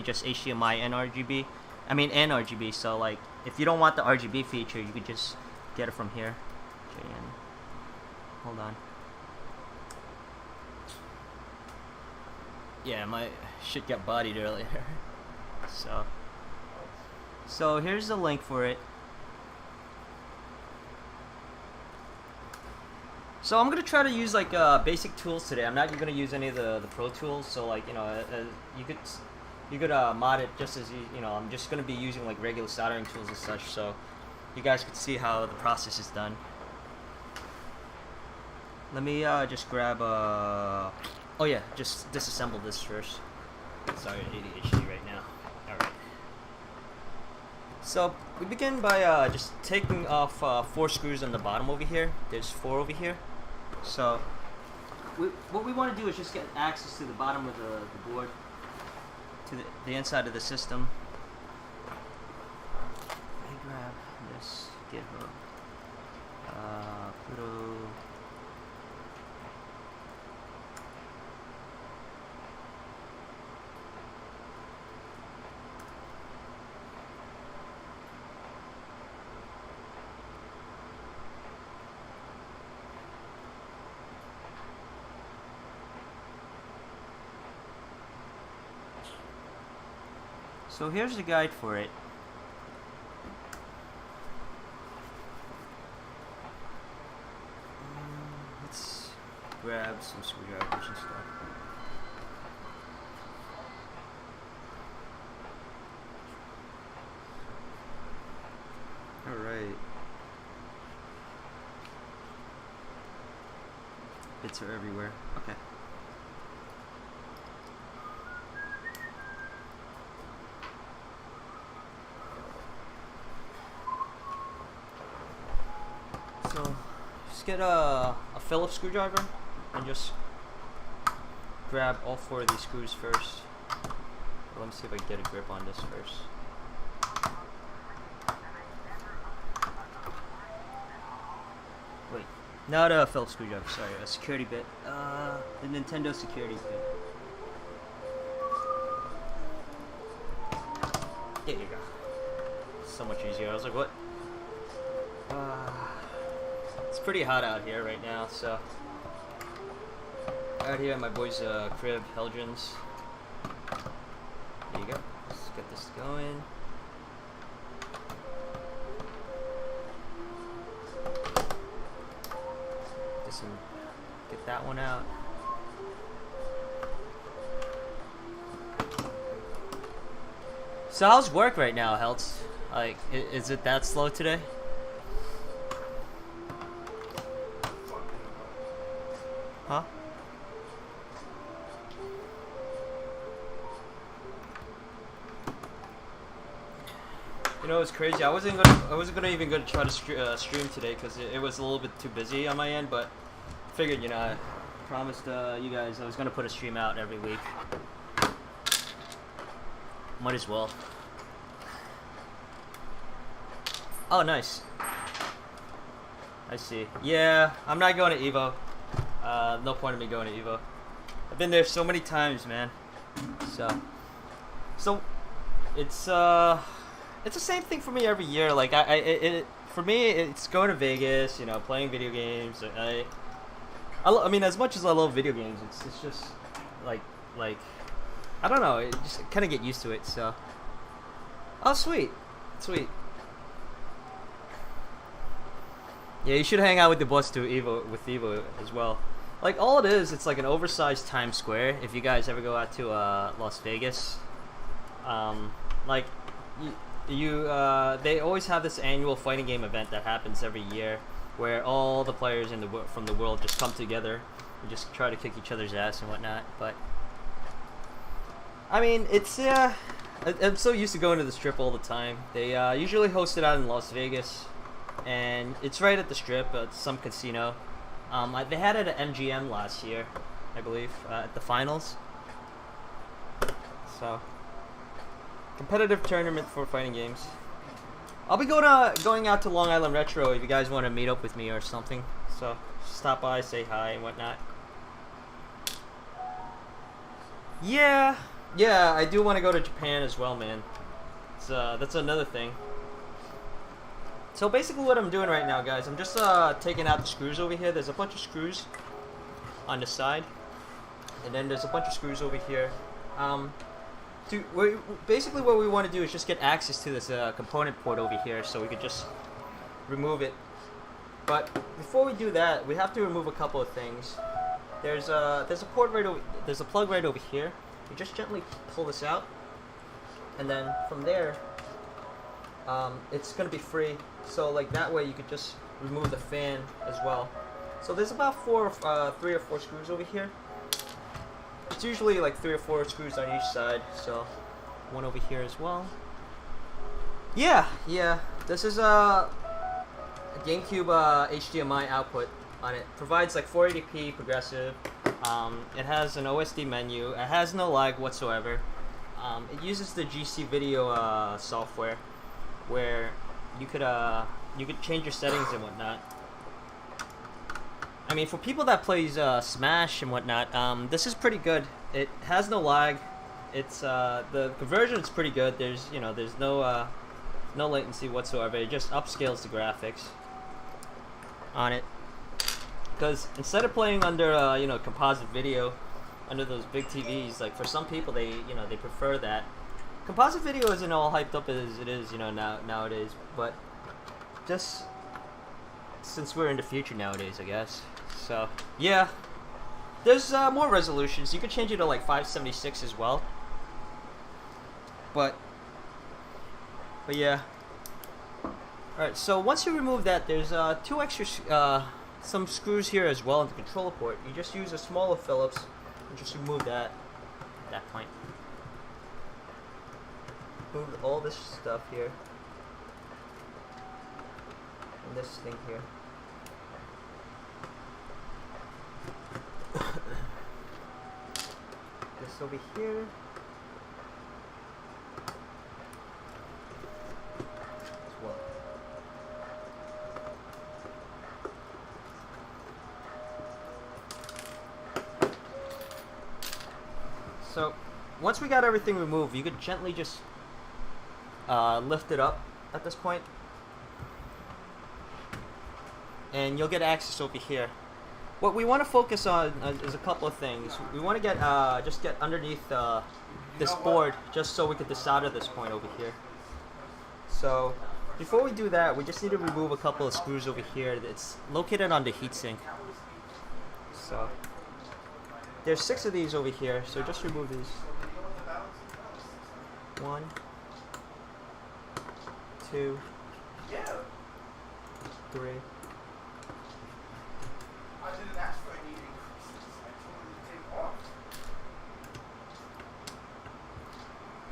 be just HDMI and RGB. I mean, and RGB. So like, if you don't want the RGB feature, you could just get it from here. Hold on. Yeah, my shit got bodied earlier. So here's the link for it. So I'm gonna try to use like basic tools today. I'm not gonna use any of the pro tools. So like, you know, you could mod it just as you know. I'm just gonna be using like regular soldering tools and such, so you guys could see how the process is done. Let me just grab oh yeah, just disassemble this first. Sorry, ADHD right now. All right. So we begin by just taking off 4 screws on the bottom over here. There's 4 over here. So what we want to do is just get access to the bottom of the board, to the inside of the system. Let me grab this GitHub. Pluto. So here's the guide for it. Let's grab some screwdrivers and stuff. Alright. Bits are everywhere. Okay. So, just get a Phillips screwdriver and just grab all 4 of these screws first. Let me see if I can get a grip on this first. Wait, not a Phillips screwdriver, sorry, a security bit. The Nintendo security bit. There you go. So much easier. I was like, what? It's pretty hot out here right now, so out here at my boy's crib, Helgen's. There you go. Let's get this going. Get that one out. So how's work right now, Heltz? Like, is it that slow today? Huh? You know, it's crazy. I wasn't gonna try to stream today because it was a little bit too busy on my end. But figured, you know, I promised you guys I was gonna put a stream out every week. Might as well. Oh, nice. I see. Yeah, I'm not going to Evo. No point in me going to Evo. I've been there so many times, man. So it's the same thing for me every year. Like for me, it's going to Vegas. You know, playing video games. I mean, as much as I love video games, it's just like I don't know. It just kind of get used to it. So, oh, sweet. Yeah, you should hang out with the boss to Evo as well. Like, all it is, it's like an oversized Times Square. If you guys ever go out to Las Vegas, like they always have this annual fighting game event that happens every year, where all the players from the world just come together and just try to kick each other's ass and whatnot. But I mean, it's I'm so used to going to the Strip all the time. They usually host it out in Las Vegas. And it's right at the Strip, at some casino. They had it at MGM last year, I believe, at the finals. So, competitive tournament for fighting games. I'll be going out to Long Island Retro if you guys want to meet up with me or something. So, stop by, say hi and whatnot. Yeah, Yeah, I do want to go to Japan as well, man. It's, that's another thing. So basically what I'm doing right now, guys, I'm just taking out the screws over here. There's a bunch of screws on the side. And then there's a bunch of screws over here. Basically what we want to do is just get access to this component port over here so we could just remove it. But before we do that, we have to remove a couple of things. There's a port right over, there's a plug right over here. You just gently pull this out, and then from there, it's gonna be free. So like that way, you could just remove the fan as well. So there's about 3 or 4 screws over here. It's usually like 3 or 4 screws on each side. So one over here as well. Yeah. This is a GameCube HDMI output on it. Provides like 480p progressive. It has an OSD menu. It has no lag whatsoever. It uses the GC Video software, where you could change your settings and whatnot. I mean, for people that plays Smash and whatnot, this is pretty good. It has no lag. It's the conversion is pretty good. There's no latency whatsoever. It just upscales the graphics on it. Because instead of playing under composite video, under those big TVs, like for some people they prefer that. Composite video isn't all hyped up as it is nowadays, but just since we're in the future nowadays, I guess. So yeah, there's more resolutions. You could change it to like 576 as well. But yeah. All right. So once you remove that, there's 2 extra some screws here as well in the controller port. You just use a smaller Phillips and just remove that at that point. Remove all this stuff here. And this thing here. This over here. As well. So, once we got everything removed, you could gently just lift it up at this point, and you'll get access over here. What we want to focus on is a couple of things. We want to get just get underneath this board, just so we could desolder this point over here. So, before we do that, we just need to remove a couple of screws over here. It's located on the heatsink. So. There's 6 of these over here, so just remove these. 1, 2, 3. I didn't ask for any increases. I told him to take off.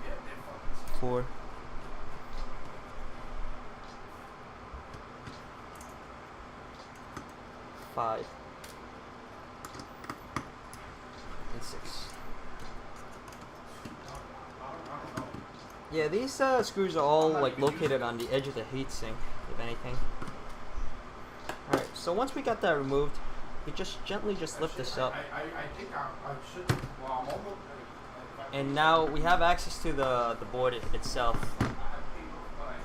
Yeah, they're fucking 4. 5. And 6. Yeah, these screws are all like located on the edge of the heatsink, if anything. Alright, so once we got that removed, you just gently lift this up. I think I should. Well, I'm almost. And now we have access to the board itself.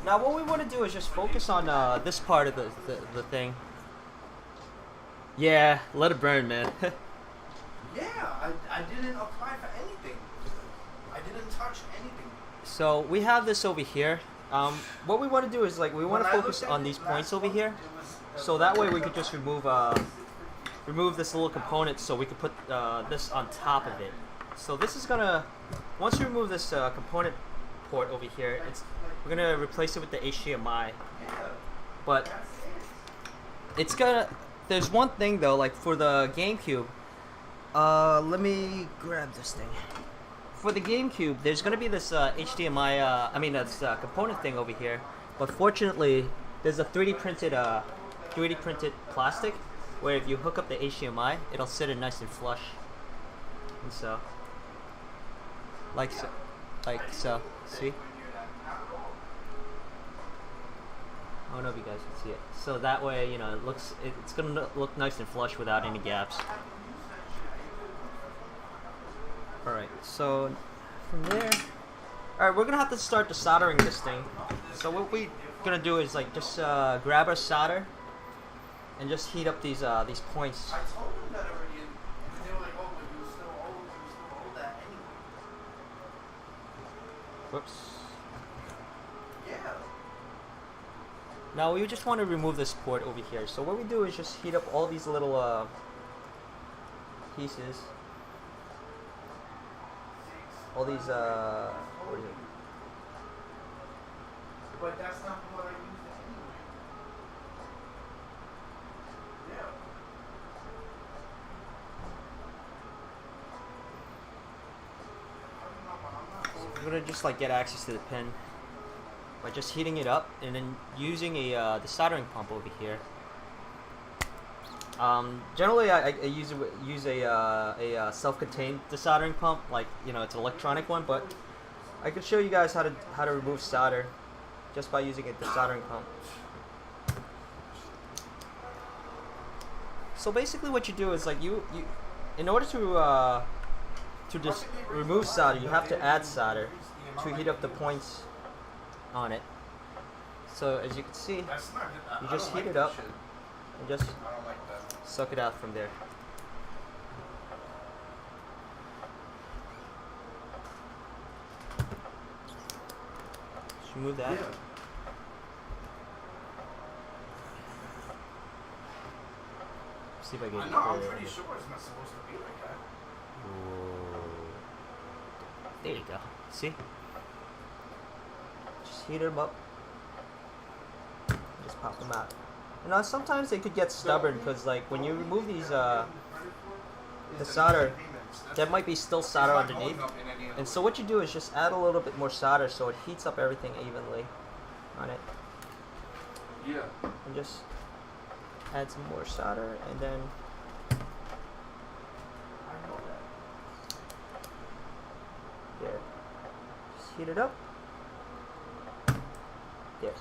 Now what we want to do is just focus on this part of the thing. Yeah, let it burn, man. Yeah, I didn't apply for anything. I didn't touch anything. So we have this over here. What we want to do is like we want to focus on these points over here. So that way we could just remove this little component, so we could put this on top of it. So this is gonna, once you remove this component port over here, we're gonna replace it with the HDMI. But it's gonna, there's one thing though, like for the GameCube. Let me grab this thing. For the GameCube, there's gonna be this HDMI, this component thing over here. But fortunately, there's a 3D printed plastic, where if you hook up the HDMI, it'll sit in nice and flush. And so, like so, see? I don't know if you guys can see it. So that way, you know, it's gonna look nice and flush without any gaps. Alright, so from there. Alright, we're gonna have to start the soldering this thing. So what we're gonna do is like just grab our solder and just heat up these points. I told them that already, and they were like, "Oh, but you still owe that anyway." Whoops. Yeah. Now we just want to remove this port over here. So what we do is just heat up all these little pieces. All these what is it? But that's not what I used anyway. Yeah. We're gonna just like get access to the pin by just heating it up and then using a the soldering pump over here. Generally, I use a self-contained desoldering pump, like it's an electronic one, but I could show you guys how to remove solder just by using a desoldering pump. So basically, what you do is like you in order to just remove solder, you have to add solder to heat up the points on it. So as you can see, you just heat it up and just suck it out from there. Just remove that. Yeah. See if I can I get know, I'm it. pretty sure it's not supposed to be like that. Whoa. There you go. See? Just heat them up. Just pop them out. Sometimes they could get stubborn because, like, when you remove these, the solder, there might be still solder underneath. And so what you do is just add a little bit more solder so it heats up everything evenly on it. Yeah. And just add some more solder and then there. Just heat it up. There.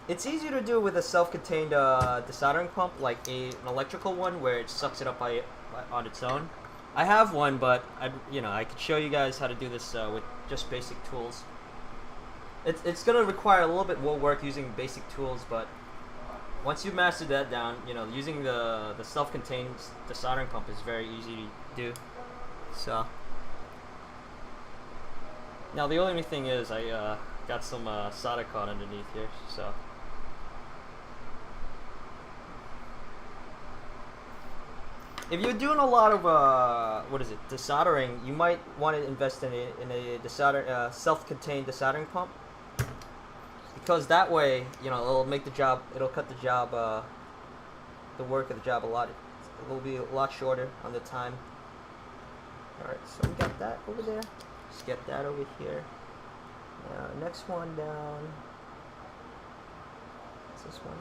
It's easier to do with a self-contained desoldering pump, like an electrical one, where it sucks it up on its own. I have one, but I could show you guys how to do this with just basic tools. It's gonna require a little bit more work using basic tools, but once you master that down, using the self-contained desoldering pump is very easy to do. So now the only thing is I got some solder caught underneath here, so. If you're doing a lot of desoldering, you might want to invest in a self-contained desoldering pump, because that way, it'll make the job, it'll cut the job, the work of the job a lot. It will be a lot shorter on the time. All right, so we got that over there. Just get that over here. Now, next one down. What's this one?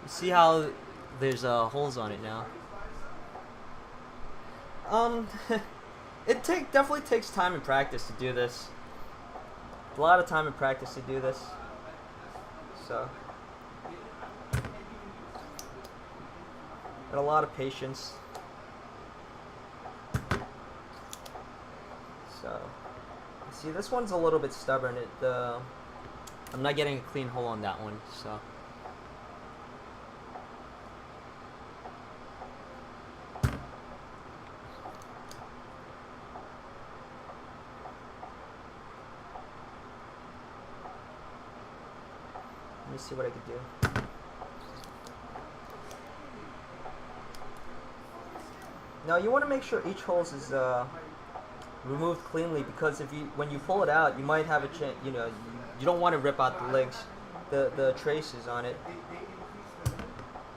You see how there's holes on it now. It definitely takes time and practice to do this. A lot of time and practice to do this. So, and a lot of patience. So, see, this one's a little bit stubborn. I'm not getting a clean hole on that one, so. Let me see what I could do. Now you want to make sure each hole is removed cleanly, because when you pull it out, you might have a chance. You don't want to rip out the legs, the traces on it,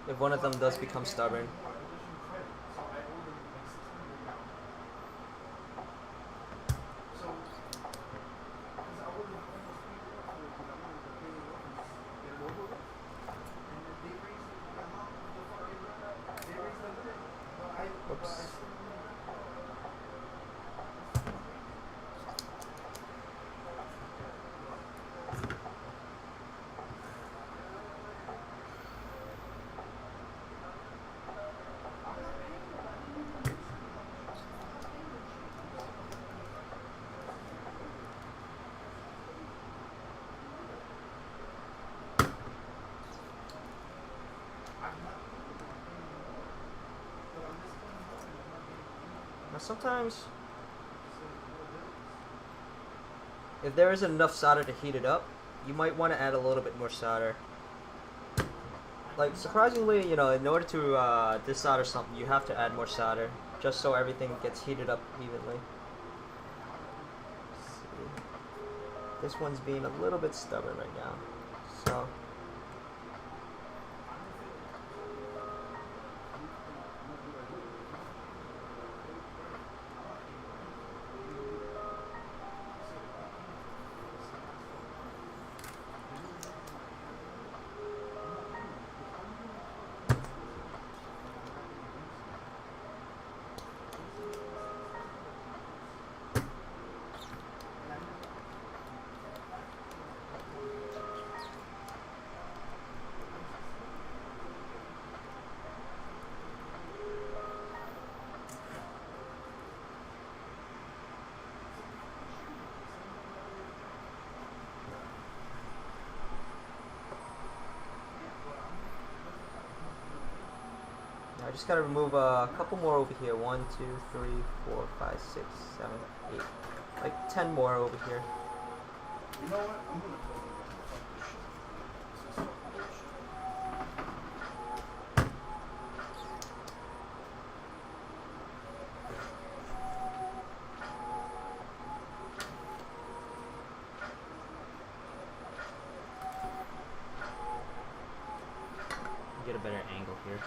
if one of them does become stubborn. Oops. Now sometimes, if there isn't enough solder to heat it up, you might want to add a little bit more solder. Like, surprisingly, you know, in order to desolder something, you have to add more solder, just so everything gets heated up evenly. Let's see. This one's being a little bit stubborn right now, so. I just gotta remove a couple more over here. 1, 2, 3, 4, 5, 6, 7, 8. Like 10 more over here. You know what? I'm gonna close it. Fuck this shit. This is fucking bullshit. Get a better angle here.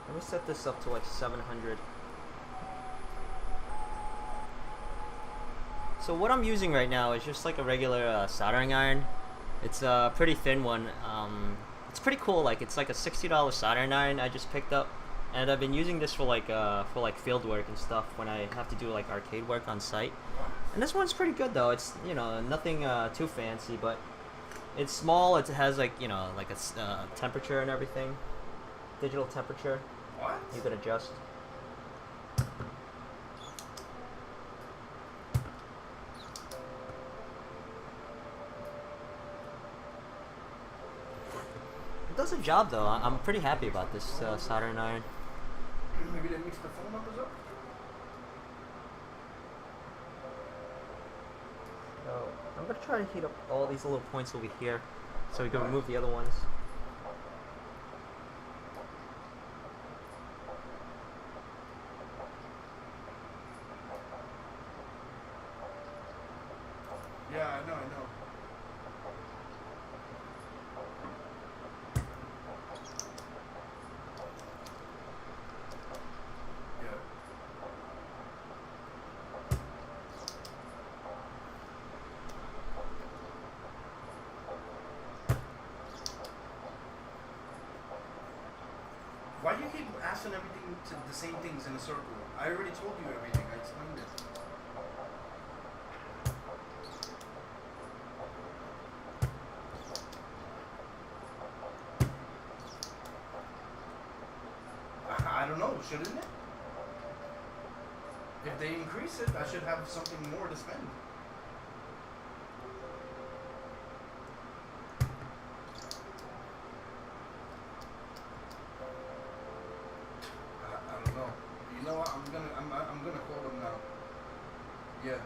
Let me set this up to like 700. So what I'm using right now is just like a regular soldering iron. It's a pretty thin one. It's pretty cool. Like, it's like a $60 soldering iron I just picked up, and I've been using this for like field work and stuff when I have to do like arcade work on site. And this one's pretty good though. It's, you know, nothing too fancy, but it's small. It has like, you know, like a temperature and everything, digital temperature. What? You can adjust. It does a job though. I'm pretty happy about this soldering iron. Maybe they mix the phone numbers up? So I'm gonna try to heat up all these little points over here, so we can remove the other ones. Yeah, I know. Yeah. Why do you keep asking everything to the same things in a circle? I already told you everything. I explained it. I don't know, shouldn't it? If they increase it, I should have something more to spend. I don't know. You know what? I'm gonna call them now. Yeah.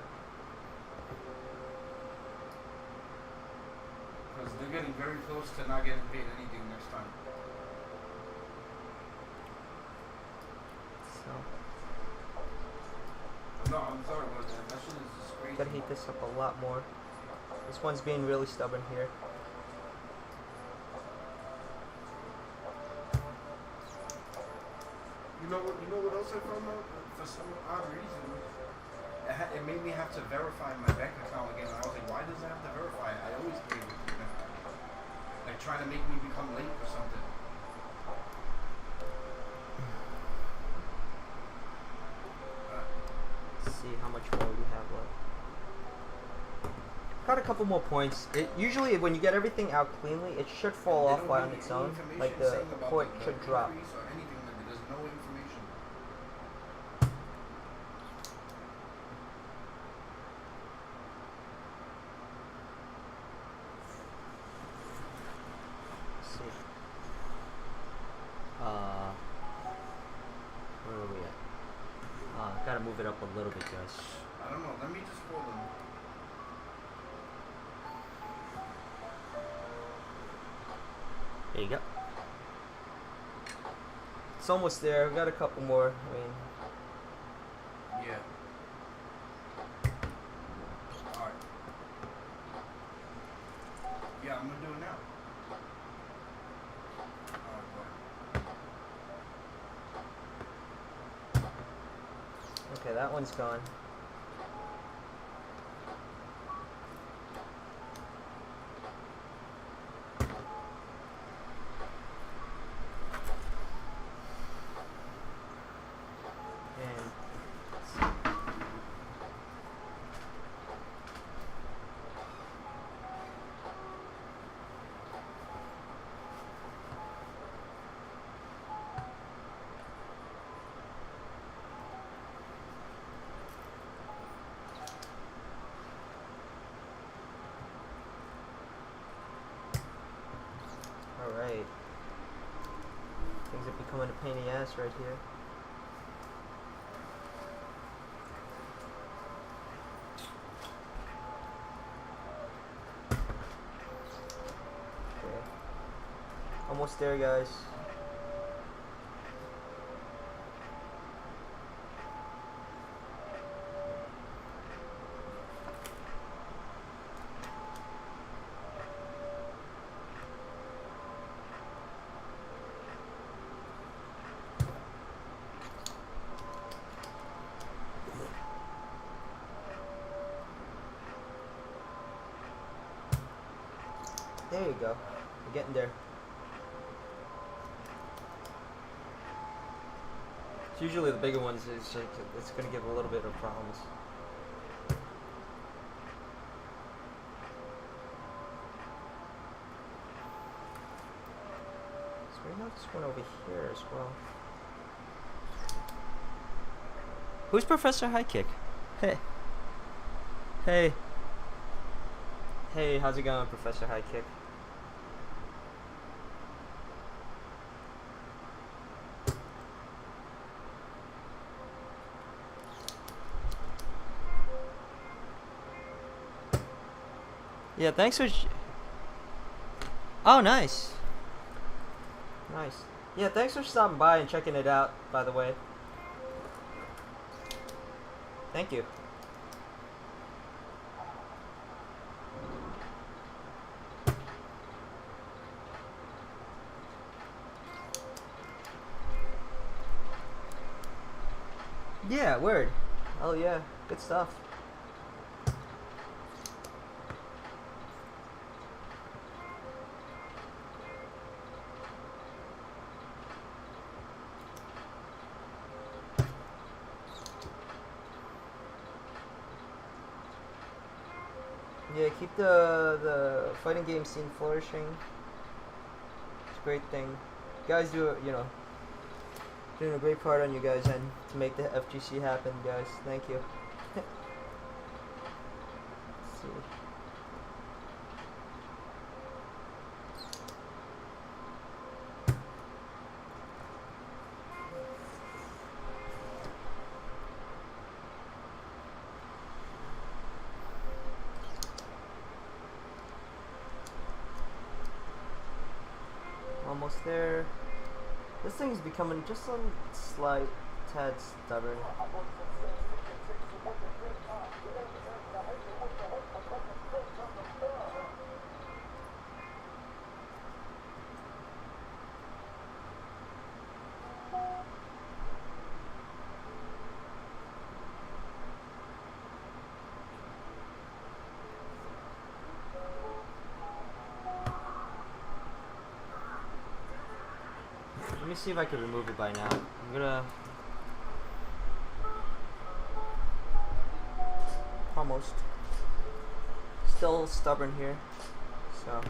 Because they're getting very close to not getting paid anything next time. No, I'm sorry about that. That shit is just crazy. Gotta heat this up a lot more. This one's being really stubborn here. You know what else I found out? For some odd reason, it made me have to verify my bank account again. I was like, why does it have to verify? I always pay with my bank account. Like, Like trying to make me become late for something. Let's see how much more we have left. Got a couple more points. It usually when you get everything out cleanly, it should fall off by on its own. Like the port should drop. Or anything like that. There's no information. Let's see. Where are we at? Gotta move it up a little bit, guys. I don't know. Let me just hold them. There you go. It's almost there. We got a couple more. I mean, Yeah. Alright. Yeah, I'm gonna do it now. Alright, go ahead. okay, that one's gone. Alright. Things are becoming a pain in the ass right here. Okay. Almost there, guys. There you go. We're getting there. It's usually the bigger ones. It's going to give a little bit of problems. So we have this one over here as well. Who's Professor High Kick? Hey. Hey. Hey, how's it going, Professor High Kick? Yeah, thanks for... Oh, nice. Nice. Yeah, thanks for stopping by and checking it out, by the way. Thank you. Yeah, word. Oh yeah, good stuff. Yeah, keep the fighting game scene flourishing. It's a great thing. You guys do it, you know, doing a great part on you guys' end to make the FGC happen, guys. Thank you. Let's see. Almost there. This thing is becoming just a slight tad stubborn. Let me see if I can remove it by now. I'm gonna... Almost. Still stubborn here, so...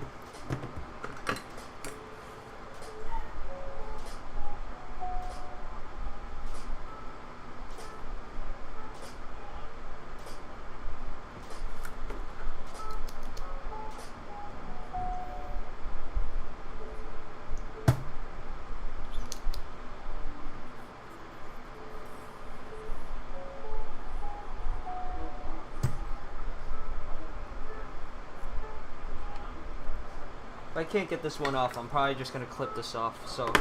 If I can't get this one off, I'm probably just gonna clip this off, so...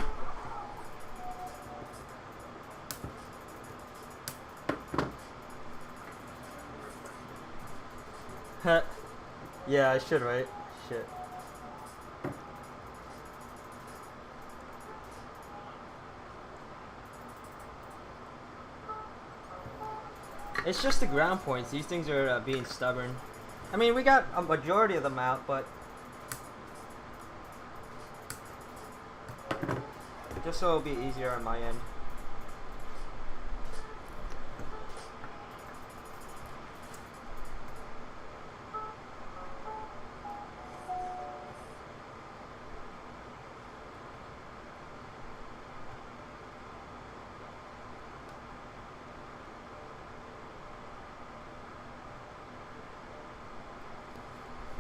Yeah, I should, right? Shit. It's just the ground points. These things are being stubborn. I mean, we got a majority of them out, but... just so it'll be easier on my end.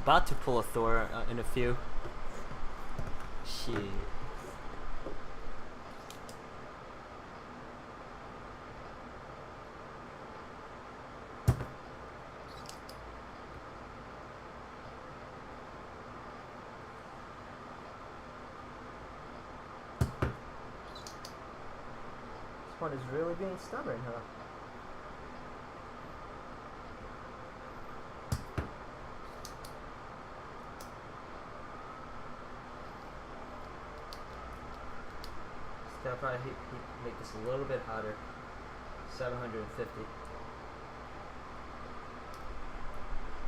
About to pull a Thor in a few. Shit. This one is really being stubborn, huh? I'll probably make this a little bit hotter. 750.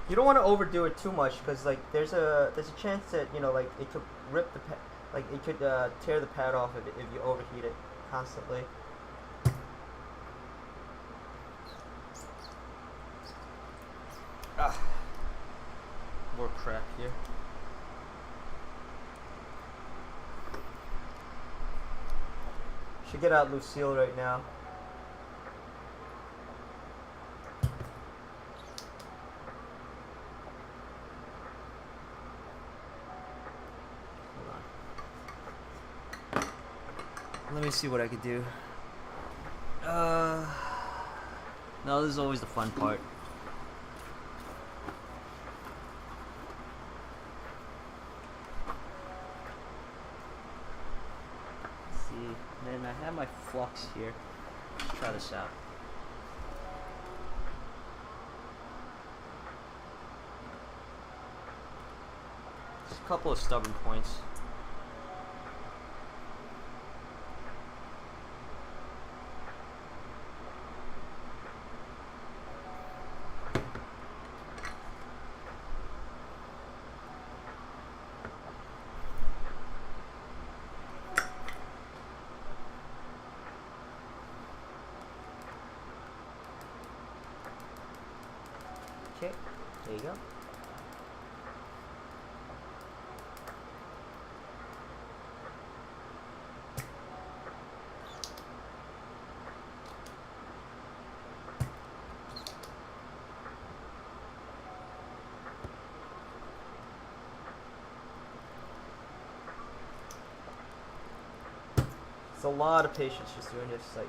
You don't want to overdo it too much because like there's a chance that like it could rip the like it could tear the pad off if you overheat it constantly. Ah, more crap here. Should get out Lucille right now. Hold on. Let me see what I could do. No, this is always the fun part. And I have my flux here. Let's try this out. Just a couple of stubborn points. Okay, there you go. It's a lot of patience just doing this, like.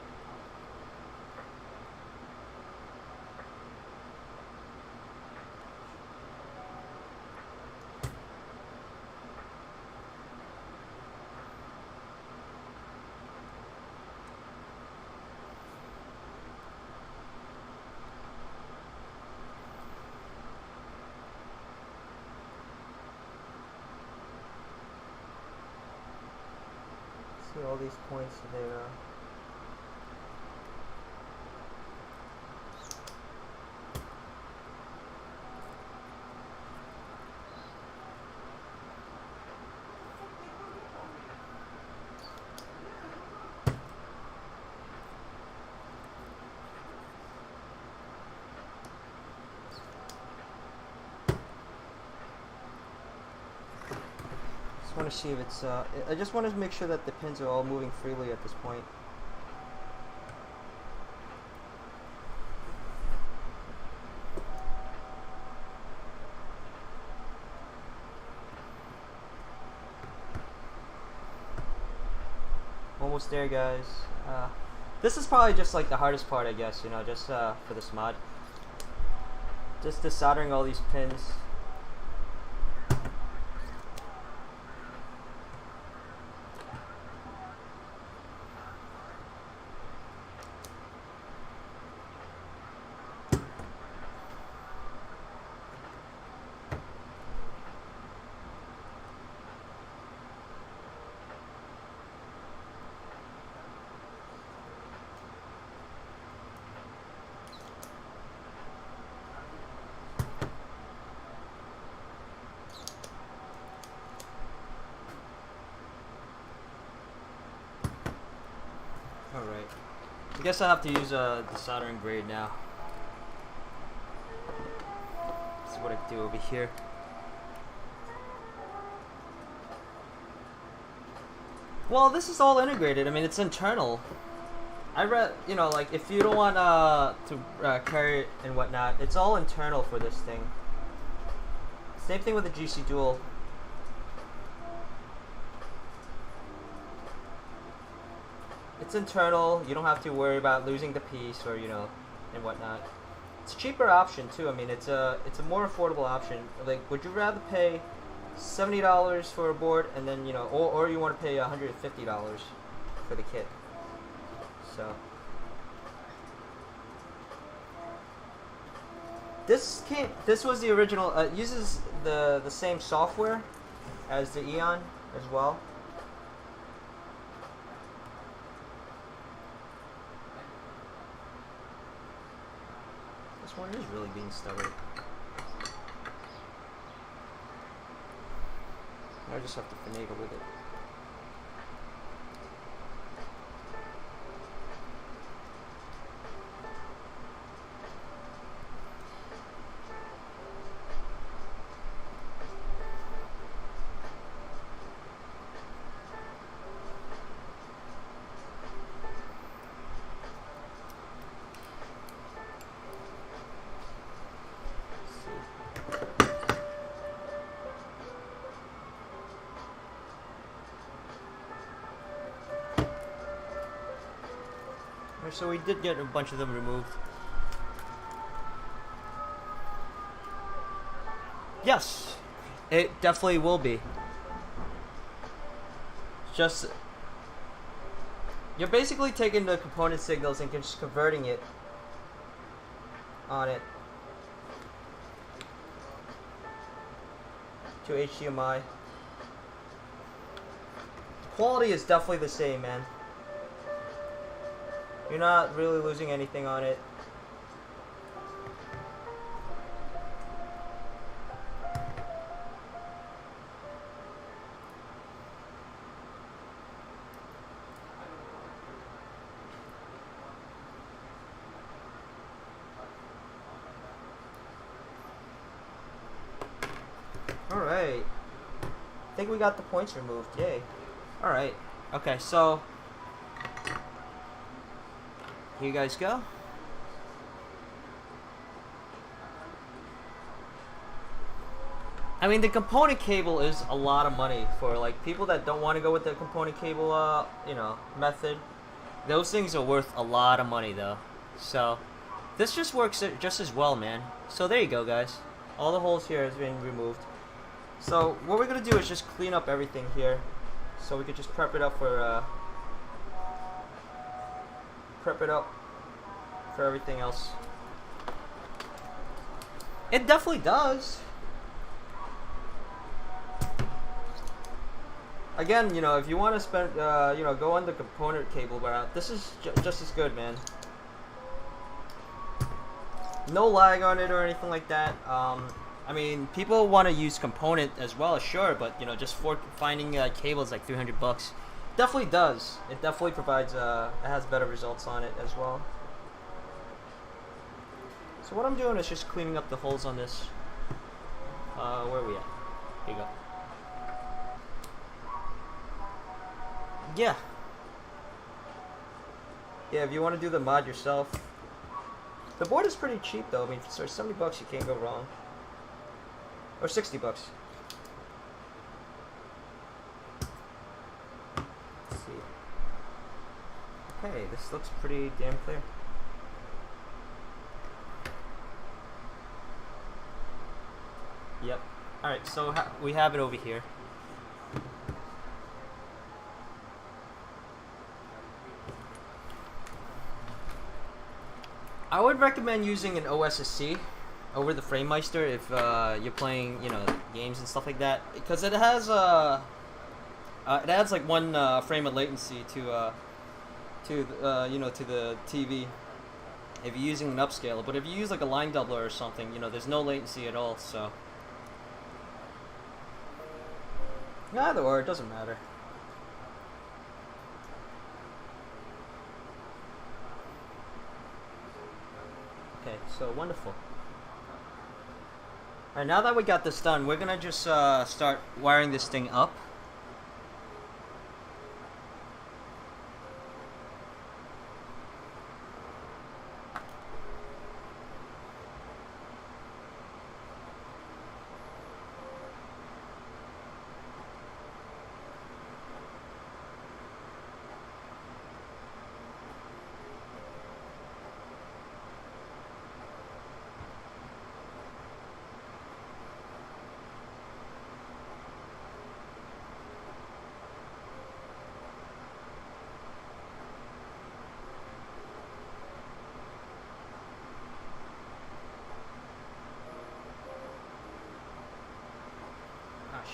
See all these points there. just want to see if it's, I just want to make sure that the pins are all moving freely at this point. Almost there, guys. This is probably just like the hardest part, I guess, you know, just for this mod. Just desoldering all these pins. Alright. I guess I have to use the soldering grade now. This is what I do over here. Well, this is all integrated. I mean, it's internal. I read, you know, like if you don't want to carry it and whatnot, it's all internal for this thing. Same thing with the GC Dual. It's internal. You don't have to worry about losing the piece or, you know, and whatnot. It's a cheaper option too. I mean, it's a more affordable option. Like, would you rather pay $70 for a board and then, you know, or you want to pay $150 for the kit? So this was the original. It uses the same software as the Eon as well. This one is really being stubborn. I just have to finagle with it. So we did get a bunch of them removed. Yes, it definitely will be. Just, you're basically taking the component signals and just converting it on it to HDMI. The quality is definitely the same, man. You're not really losing anything on it. Alright. I think we got the points removed. Yay. Alright. Okay, so here you guys go. I mean, the component cable is a lot of money for like people that don't want to go with the component cable, you know, method. Those things are worth a lot of money though. So this just works just as well, man. So there you go, guys. All the holes here has been removed. So what we're gonna do is just clean up everything here, so we could just prep it up for everything else. It definitely does. Again, you know, if you want to spend, you know, go on the component cable route, this is just as good, man. No lag on it or anything like that. I mean, people want to use component as well, sure, but you know, just for finding cables like $300. Definitely does. It definitely provides. It has better results on it as well. So what I'm doing is just cleaning up the holes on this. Where are we at? Here you go. Yeah. Yeah, if you want to do the mod yourself. The board is pretty cheap though. I mean, for $70 you can't go wrong. Or $60. Let's see. Okay, this looks pretty damn clear. Yep. Alright, so we have it over here. I would recommend using an OSSC over the FrameMeister if you're playing, you know, games and stuff like that, because it has like 1 frame of latency to you know, to the TV if you're using an upscaler. But if you use like a line doubler or something, you know, there's no latency at all. So either or, it doesn't matter. Okay, so wonderful. Alright, now that we got this done, we're gonna just start wiring this thing up.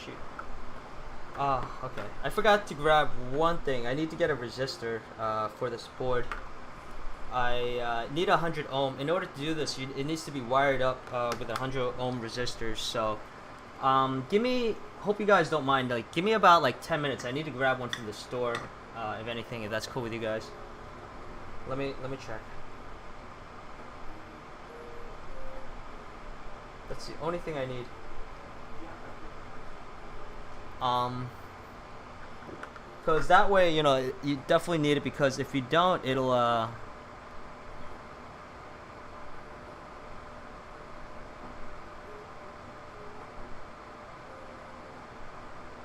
Shoot. Okay. I forgot to grab one thing. I need to get a resistor for this board. I need 100 ohm. In order to do this, it needs to be wired up with 100 ohm resistors. So, give me. Hope you guys don't mind. Like, give me about like 10 minutes. I need to grab one from the store. If anything, if that's cool with you guys. Let me check. That's the only thing I need. Because that way, you know, you definitely need it, because if you don't, it'll